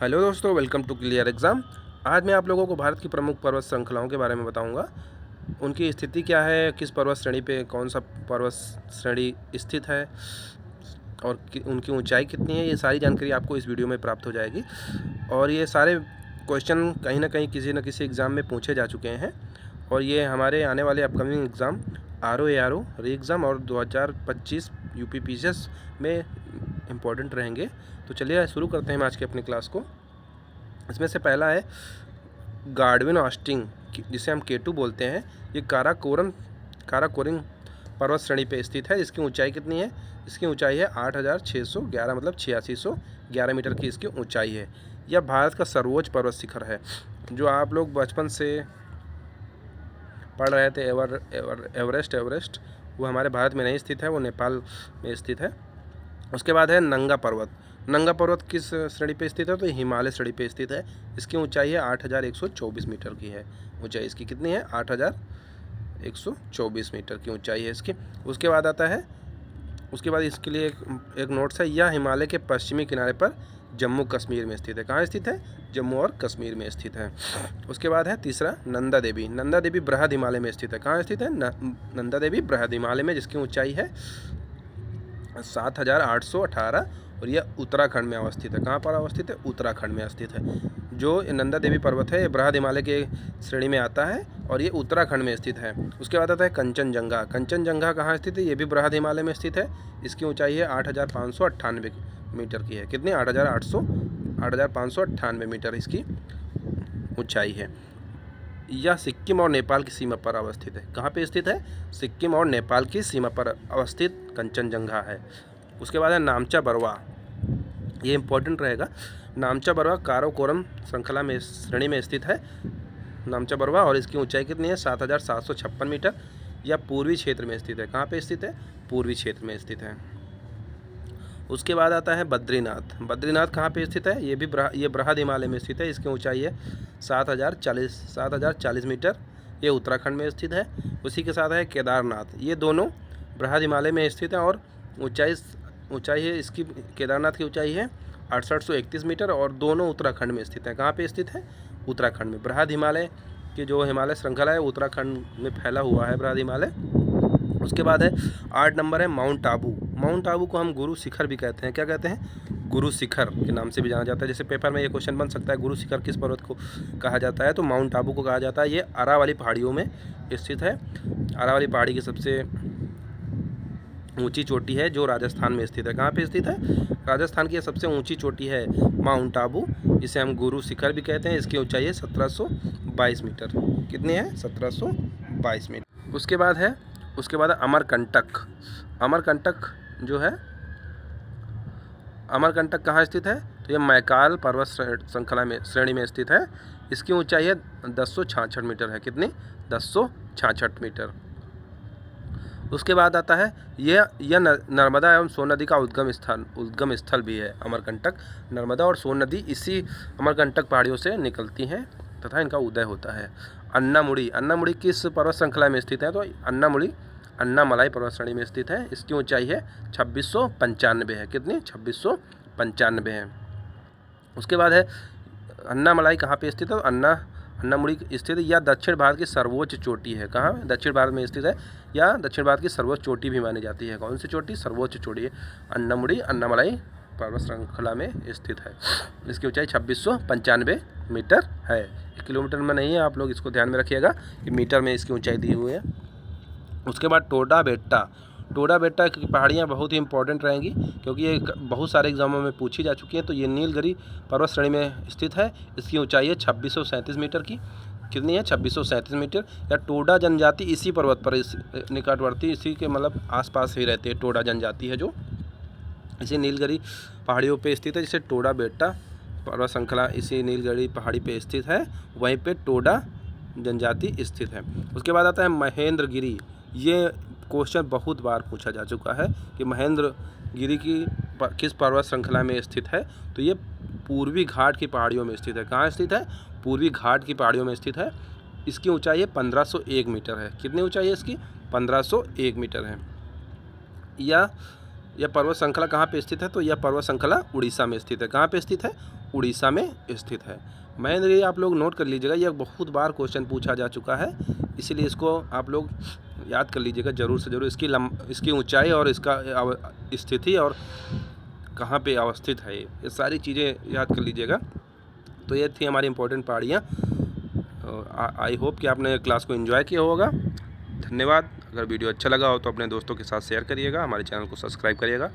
Hello दोस्तों, welcome to clear exam. आज मैं आप लोगों को भारत की प्रमुख पर्वत श्रृंखलाओं के बारे में बताऊंगा। उनकी स्थिति क्या है, किस पर्वत श्रेणी पे कौन सा पर्वत श्रेणी स्थित है और उनकी ऊंचाई कितनी है, ये सारी जानकारी आपको इस वीडियो में प्राप्त हो जाएगी। और ये सारे क्वेश्चन कहीं ना कहीं किसी न किसी एग्ज़ाम में पूछे जा चुके हैं और ये हमारे आने वाले अपकमिंग एग्ज़ाम RO री एग्ज़ाम और 2025 UPPCS में इम्पोर्टेंट रहेंगे। तो चलिए शुरू करते हैं आज के अपनी क्लास को। इसमें से पहला है गार्डविन ऑस्टिन, जिसे हम K2 बोलते हैं। ये काराकोरम पर्वत श्रेणी पे स्थित है। इसकी ऊंचाई कितनी है? इसकी ऊंचाई है 8611, मतलब 8611 मीटर की इसकी ऊंचाई है। यह भारत का सर्वोच्च पर्वत शिखर है। जो आप लोग बचपन से पढ़ रहे थे एवरेस्ट, वो हमारे भारत में नहीं स्थित है, वो नेपाल में स्थित है। उसके बाद है नंगा पर्वत किस श्रेणी पे स्थित है? तो हिमालय श्रेणी पे स्थित है। इसकी ऊंचाई है 8124 मीटर की है। ऊंचाई इसकी कितनी है? 8124 मीटर की ऊंचाई है इसकी। उसके बाद इसके लिए एक नोट्स है, यह हिमालय के पश्चिमी किनारे पर जम्मू कश्मीर में स्थित है। कहाँ स्थित है? जम्मू और कश्मीर में स्थित है। उसके बाद है तीसरा नंदा देवी बृहद हिमालय में स्थित है। कहाँ स्थित है? नंदा देवी बृहद हिमालय में, जिसकी ऊंचाई है 7818 और यह उत्तराखंड में अवस्थित है। कहाँ पर अवस्थित है? उत्तराखंड में स्थित है। जो नंदा देवी पर्वत है ये बृहद हिमालय के श्रेणी में आता है और ये उत्तराखंड में स्थित है। उसके बाद आता है कंचनजंगा कहाँ स्थित है? ये भी बृहद हिमालय में स्थित है। इसकी ऊंचाई है 8598 मीटर की है। कितनी? 8598 मीटर इसकी ऊंचाई है। यह सिक्किम और नेपाल की सीमा पर अवस्थित है। कहाँ पे स्थित है? सिक्किम और नेपाल की सीमा पर अवस्थित कंचनजंगा है। उसके बाद है नामचा बरवा, ये इंपॉर्टेंट रहेगा। नामचा बरवा काराकोरम श्रृंखला में श्रेणी में स्थित है नामचा बरवा, और इसकी ऊंचाई कितनी है? 7756 मीटर। यह पूर्वी क्षेत्र में स्थित है। कहाँ पे स्थित है? पूर्वी क्षेत्र में स्थित है। उसके बाद आता है बद्रीनाथ कहाँ पे स्थित है? ये बृहद हिमालय में स्थित है। इसकी ऊंचाई है 7040 मीटर। ये उत्तराखंड में स्थित है। उसी के साथ है केदारनाथ, ये दोनों बृहद हिमालय में स्थित है और ऊंचाई है इसकी, केदारनाथ की ऊंचाई है 6831 मीटर और दोनों उत्तराखंड में स्थित है। कहाँ पे स्थित है? उत्तराखंड में। बृहद हिमालय की जो हिमालय श्रृंखला है उत्तराखंड में फैला हुआ है बृहद हिमालय। उसके बाद है 8 नंबर है माउंट आबू को हम गुरु शिखर भी कहते हैं। क्या कहते हैं? गुरु शिखर के नाम से भी जाना जाता है। जैसे पेपर में ये क्वेश्चन बन सकता है, गुरु शिखर किस पर्वत को कहा जाता है? तो माउंट आबू को कहा जाता है। ये अरावली पहाड़ियों में स्थित है। अरावली पहाड़ी की सबसे ऊंची चोटी है जो राजस्थान में स्थित है। कहाँ पे स्थित है? राजस्थान की सबसे ऊंची चोटी है माउंट आबू, जिसे हम गुरु शिखर भी कहते हैं। इसकी ऊंचाई है 1722 मीटर। कितनी है? 1722 मीटर। उसके बाद अमरकंटक जो है, अमरकंटक कहाँ स्थित है? तो ये मैकाल पर्वत श्रृंखला में श्रेणी में स्थित है। इसकी ऊंचाई है 1066 मीटर है। कितनी? 1066 मीटर। उसके बाद आता है यह नर्मदा एवं सोन नदी का उद्गम स्थल भी है। अमरकंटक, नर्मदा और सोन नदी इसी अमरकंटक पहाड़ियों से निकलती हैं तथा इनका उदय होता है। अन्नामुड़ी किस पर्वत श्रृंखला में स्थित है? तो अन्नामलाई पर्वत श्रेणी में स्थित है। इसकी ऊंचाई है 2695 है। कितनी? 2695 है। उसके बाद है अन्नामलाई कहाँ पे स्थित है? अन्नामुड़ी स्थित है। यह दक्षिण भारत की सर्वोच्च चोटी है। कहाँ? दक्षिण भारत में स्थित है। यह दक्षिण भारत की सर्वोच्च चोटी भी मानी जाती है। कौन सी चोटी? सर्वोच्च चोटी है। अन्नामलाई पर्वत श्रृंखला में स्थित है। इसकी ऊंचाई 2695 मीटर है। किलोमीटर में नहीं है, आप लोग इसको ध्यान में रखिएगा कि मीटर में इसकी ऊंचाई दी हुई है। उसके बाद टोडा बेट्टा की पहाड़ियाँ बहुत ही इंपॉर्टेंट रहेंगी क्योंकि ये बहुत सारे एग्जामों में पूछी जा चुकी हैं। तो ये नीलगिरी पर्वत श्रेणी में स्थित है। इसकी ऊंचाई है 2637 मीटर की। कितनी है? 2637 मीटर। या टोडा जनजाति इसी पर्वत पर निकटवर्ती, इसी के मतलब आसपास ही रहती है। टोडा जनजाति है जो इसी नीलगिरी पहाड़ियों पे स्थित है। जैसे टोडा बेट्टा पर्वत श्रृंखला इसी नीलगिरी पहाड़ी पे स्थित है, वहीं पे टोडा जनजाति स्थित है। उसके बाद आता है महेंद्रगिरी। ये क्वेश्चन बहुत बार पूछा जा चुका है कि महेंद्रगिरी किस पर्वत श्रृंखला में स्थित है? तो ये पूर्वी घाट की पहाड़ियों में स्थित है। कहाँ स्थित है? पूर्वी घाट की पहाड़ियों में स्थित है। इसकी ऊंचाई है 1501 मीटर है। कितनी ऊंचाई है इसकी? 1501 मीटर है। यह यह पर्वत श्रृंखला कहाँ पे स्थित है? तो यह पर्वत श्रृंखला उड़ीसा में स्थित है। कहाँ पे स्थित है? उड़ीसा में स्थित है। महेंद्र, आप लोग नोट कर लीजिएगा, यह बहुत बार क्वेश्चन पूछा जा चुका है, इसीलिए इसको आप लोग याद कर लीजिएगा ज़रूर से ज़रूर। इसकी ऊंचाई और इसका स्थिति और कहाँ पे अवस्थित है, ये सारी चीज़ें याद कर लीजिएगा। तो ये थी हमारी इंपॉर्टेंट पहाड़ियाँ। आई होप कि आपने क्लास को एंजॉय किया होगा। धन्यवाद। अगर वीडियो अच्छा लगा हो तो अपने दोस्तों के साथ शेयर करिएगा, हमारे चैनल को सब्सक्राइब करिएगा।